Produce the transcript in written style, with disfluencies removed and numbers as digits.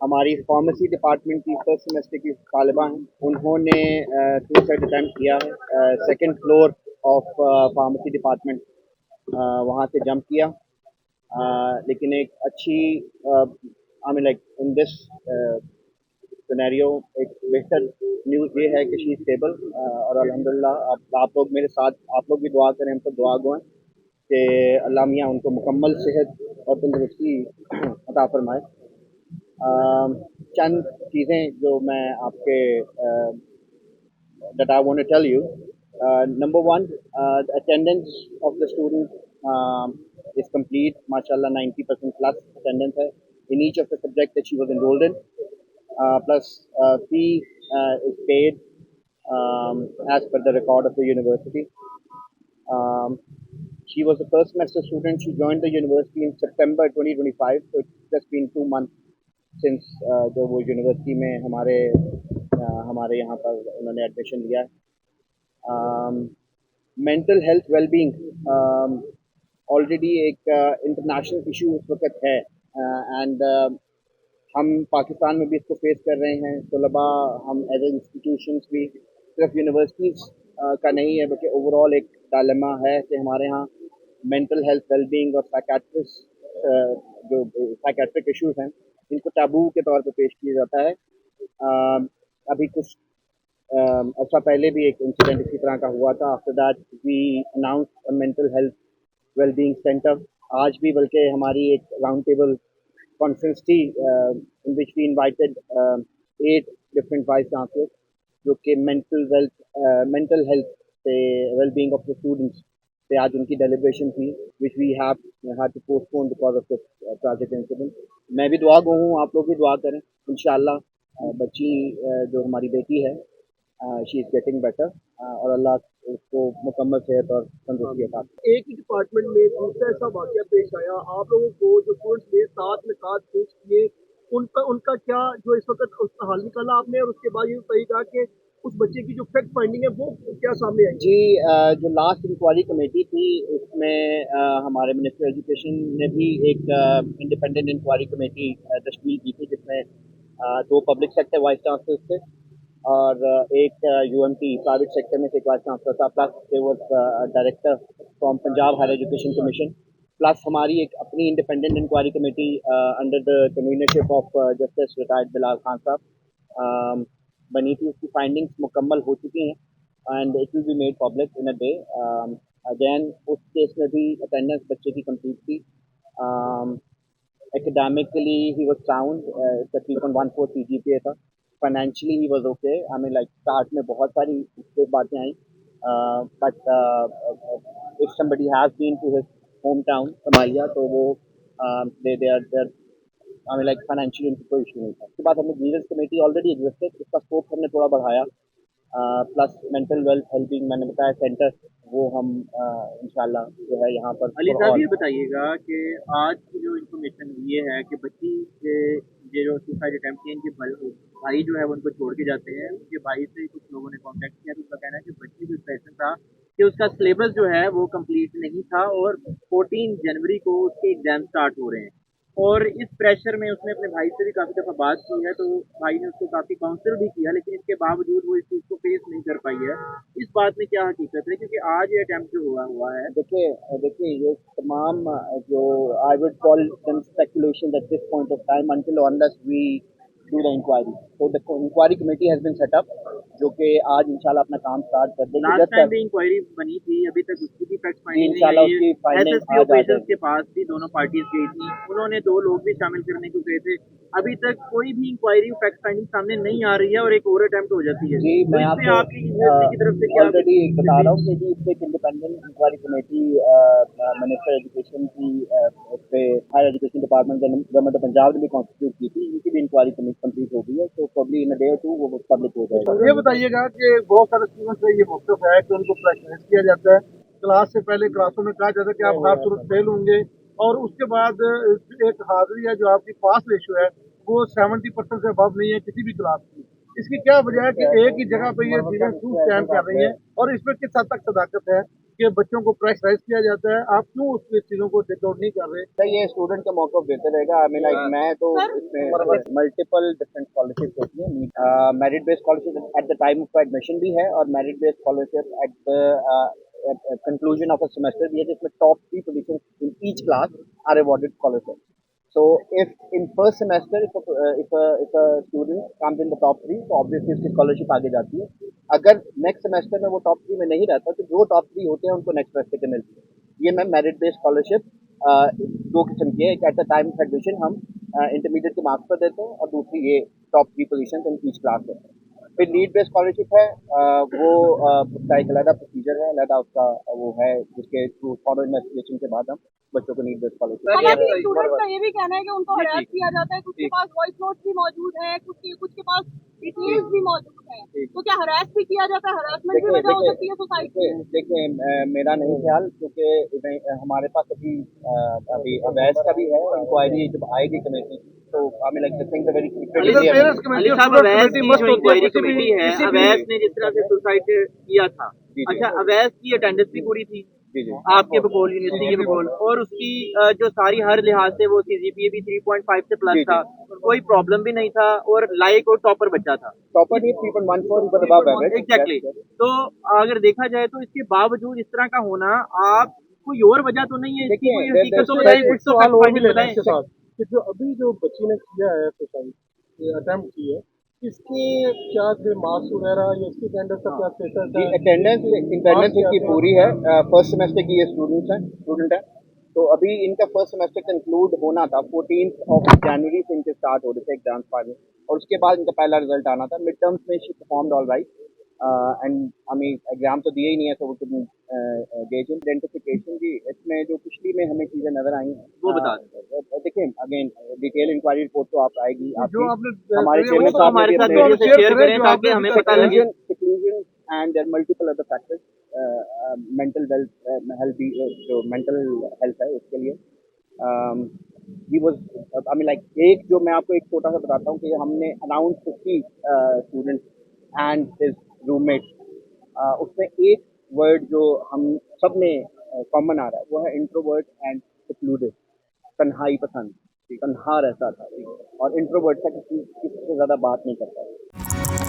हमारी pharmacy department की first semester की तालिबा हैं, उन्होंने सुसाइड अटैम्प्ट किया है second floor of pharmacy department, वहाँ से जंप किया। लेकिन एक अच्छी आई mean like in this scenario एक बेहतर न्यूज़ ये है कि शी इज़ स्टेबल, और अल्हम्दुलिल्लाह आप लोग मेरे साथ, आप लोग भी दुआ करें, हम सब दुआ गो हैं कि अल्लाह मियाँ उनको मुकम्मल सेहत और तंदुरुस्ती अता फरमाए। चंद चीज़ें जो मैं आपके that I want to tell you. Number one, the attendance of the student is complete. MashaAllah, 90% plus attendance hai in each of the subjects that she was enrolled in. Plus, fee is paid as per the record of the university. Um, she was a first semester student. She joined the university in September 2025. So it's just been 2 months since जो वो university में हमारे यहाँ पर उन्होंने admission लिया है। Mental health wellbeing already एक इंटरनेशनल इशू इस वक्त है, एंड हम पाकिस्तान में भी इसको फेस कर रहे हैं। तलबा हम एज ए इंस्टीट्यूशंस भी सिर्फ यूनिवर्सिटीज़ का नहीं है, बल्कि ओवरऑल एक डायलेमा है कि हमारे यहाँ मेंटल हेल्थ वेलबींग और जो साइकेट्रिक इश्यूज हैं, इनको टैबू के तौर पे पेश किया जाता है। अभी कुछ अच्छा पहले भी एक इंसिडेंट इसी तरह का हुआ था। After that we announce a mental health wellbeing centre. आज भी बल्कि हमारी एक राउंड टेबल कॉन्फ्रेंस थी in which we invited 8 different vice chancellors, जो कि मेंटल हेल्थ से वेलबींग ऑफ द स्टूडेंट्स पे आज उनकी डेलिब्रेशन थी, which we have to postpone because of this tragic incident. मैं भी दुआ गो हूँ, आप लोग भी दुआ करें। इंशाल्लाह बच्ची जो हमारी बेटी है, शी इज़ गेटिंग बेटर, और अल्लाह उसको मुकम्मल सेहत और तंदुरुस्ती अता करे। एक ही डिपार्टमेंट में दूसरा ऐसा वाकया पेश आया, आप लोगों को जो स्टूडेंट्स ने साथ में साथ पेश किए, उनका उनका क्या जो इस वक्त उसका हल निकाला आपने, और उसके बाद ये सही कहा कि उस बच्चे की जो फैक्ट फाइंडिंग है वो क्या सामने आई? जी, जो लास्ट इंक्वायरी कमेटी थी उसमें हमारे मिनिस्टर एजुकेशन ने भी एक इंडिपेंडेंट इंक्वायरी कमेटी तश्कील की थी, जिसमें 2 पब्लिक सेक्टर वाइस चांसलर्स थे और एक यूएमटी प्राइवेट सेक्टर में से एक वाइस चांसलर था, plus there was director from Punjab Higher Education Commission, plus हमारी एक अपनी independent inquiry committee under the convenership of justice retired Bilal Khan साहब बनी थी। उसकी फाइंडिंग्स मुकम्मल हो चुकी हैं and it will be made public in a day. Again उस केस में भी अटेंडेंस बच्चे की कंप्लीट थी। एकेडमिकली ही वाज साउंड, इसका 3.14 सीजीपीए था। Financially he was okay. I mean like start में बहुत सारी बातें आई, but if somebody has been to his home town Somalia, तो वो they are I mean like financially उनको कोई इशू नहीं था। उसके बाद हमने ग्रीवेंस कमेटी ऑलरेडी एग्जिस्टेड, उसका स्कोप हमने थोड़ा बढ़ाया। प्लस मेंटल वेल्थ हेल्पिंग मैंने बताया सेंटर, वो हम इंशाल्लाह जो है यहाँ पर। अली साहब ये बताइएगा कि आज की जो इन्फॉर्मेशन ये है कि बच्ची के ये जो सुसाइड अटेम्प्ट किए, इनके भाई जो है वो उनको छोड़ के जाते हैं। उनके भाई से कुछ लोगों ने कांटेक्ट किया तो उनका कहना है कि बच्ची को इंप्रेशन था कि उसका सिलेबस जो है वो कंप्लीट नहीं था और 14 जनवरी को उसके एग्जाम स्टार्ट हो रहे हैं, और इस प्रेशर में उसने अपने भाई से भी काफ़ी दफ़ा बात की है, तो भाई ने उसको काफ़ी काउंसिल भी किया, लेकिन इसके बावजूद वो इस चीज़ को फेस नहीं कर पाई है। इस बात में क्या हकीकत है, क्योंकि आज ये अटैम्प्ट जो हुआ है। देखिए देखिए ये तमाम जो I would call them speculation at this point of time until unless we do the inquiry. तो the inquiry committee has been set up, जो कि आज इंशाल्लाह अपना काम स्टार्ट कर देगी। लास्ट टाइम भी इंक्वायरी बनी थी, अभी तक उसकी भी फैक्ट फाइंडिंग इंशाल्लाह नहीं उसकी आई। फाइंडिंग एसएसपी आ ऑपरेशंस जाएगी। के पास भी दोनों पार्टीज गई थी, उन्होंने 2 लोग भी शामिल करने को कहे थे। अभी तक कोई भी इंक्वायरी फैक्ट फाइंडिंग सामने नहीं आ रही है और एक और अटेम्प्ट हो जाती है। जी, तो मैं इसमें आपको आपकी यूनिवर्सिटी की तरफ से क्या ऑलरेडी बता रहा हूँ कि जी इससे एक independent inquiry committee minister education की उस पे higher education department government of Punjab ने भी कॉन्स्टिट्यूट की थी, उनकी भी इंक्वायरी कंप्लीट हो गई है। तो प्रॉब्ली इन अ डे और 2 वो पब्लिक हो जाएगा। ये बताइएगा कि बहुत सारे स्टूडेंट्स से ये मौक़िफ़ है कि उनको प्रेशराइज किया जाता है। क्लास से पहले क्लासों में कहा जाता है कि आप हर सूरत फेल होंगे, और उसके बाद एक हाजिरी है जो आपकी पास रेशियो है वो 70% से अबव नहीं है किसी भी क्लास की। इसकी क्या वजह है कि एक ही जगह पे ये चीज़ें क्यों स्टैंड कर रही हैं, और इसमें किस हद तक सदाकत है? कि बच्चों को प्रेशराइज किया जाता है, आप क्यों उस चीज़ों को टेक आउट नहीं कर रहे? नहीं, ये स्टूडेंट का मौका देते रहेगा। आई मीन लाइक मैं तो इसमें मल्टीपल डिफरेंट स्कॉलरशिप होती है। Merit based scholarship at the time of admission भी है और merit based scholarship at the conclusion of a semester भी है, जिसमें top 3 position in each class are awarded scholarship. So if in first semester if a student comes in the top 3, तो obviously उसकी scholarship आगे जाती है. अगर next semester में वो टॉप 3 में नहीं रहता तो जो टॉप 3 होते हैं उनको नेक्स्ट सेमेस्टर के मिलती है. ये मैम मेरिट बेस्ड स्कॉलरशिप दो किस्म की है. एक eight the time of admission हम इंटरमीडिएट के मार्क्स पर देते हैं और दूसरी ये top 3 position in each class है. फिर नीड बेस्ड स्कॉलरशिप है. वो उसका एक अलग प्रोसीजर है, अलग उसका वो है जिसके थ्रू फॉलो इन्वेस्टिगेशन के बाद हम बच्चों को नीड बेस्ड स्कॉलरशिप. हालांकि स्टूडेंट्स का ये भी कहना है कि उनको हरास किया जाता है, कुछ के पास वॉइस नोट भी मौजूद है, कुछ के पास डिटेल्स भी मौजूद है, तो क्या हरास भी किया जाता है? हरासमेंट भी वजह हो सकती है सोसाइटी में? देखिए मेरा नहीं ख्याल, क्योंकि हमारे पास अभी अवैध का भी है इंक्वायरी जब आएगी कमेटी, तो हमें लगता है वेरी अली साहब, अवैध की जो इंक्वायरी कमेटी है, अवैध ने जिस तरह से सुसाइड किया था, अच्छा अवैध की अटेंडेंस भी पूरी थी आपके बकौल, यूनिवर्सिटी के बकौल, और उसकी जो सारी हर लिहाज से वो CGPA भी 3.5 से प्लस था, कोई प्रॉब्लम भी नहीं था और लाइक और टॉपर बच्चा था. टॉपर नहीं, 3.14 एग्जैक्टली. तो अगर देखा जाए तो इसके बावजूद इस तरह का होना, आप कोई और वजह तो नहीं है इसकी? कोई हकीकत तो बताइए, कुछ तो फैक्ट फाइंडिंग बताएं. कि जो अभी जो बच्ची ने किया है सुसाइड अटेम्प्ट की है, इसके क्या थे मार्क्स वगैरह या इसकी अटेंडेंस का क्या स्टेटस है? अटेंडेंस इसकी पूरी है. फर्स्ट सेमेस्टर की ये स्टूडेंट है. तो अभी इनका फर्स्ट सेमेस्टर कंक्लूड होना था 14 जनवरी से इनके स्टार्ट हो रहे थे एग्जाम फाइनल, और उसके बाद इनका पहला रिजल्ट आना था. मिड टर्म्स में she performed all right and हमें एग्जाम तो दिए ही नहीं है, तो वो गेज आइडेंटिफिकेशन की इसमें जो पिछली में हमें चीजें नजर आई वो बता दें. देखिए अगेन डिटेल इंक्वायरी रिपोर्ट तो आप आएगी, जो आपने हमारे वो तो हमारे साथ वीडियो से शेयर करें ताकि हमें पता लगे. seclusion and there are multiple other factors. Mental health जो मेंटल हेल्थ है उसके लिए he was I mean like एक जो मैं आपको एक छोटा सा बताता हूँ कि हमने around 50 students and his roommate, उसमें एक वर्ड जो हम सब में कॉमन आ रहा है वो है इंट्रोवर्ट एंड secluded. तन्हाई पसंद, तन्हा रहता था और इंट्रोवर्ट था, किसी से ज़्यादा बात नहीं करता.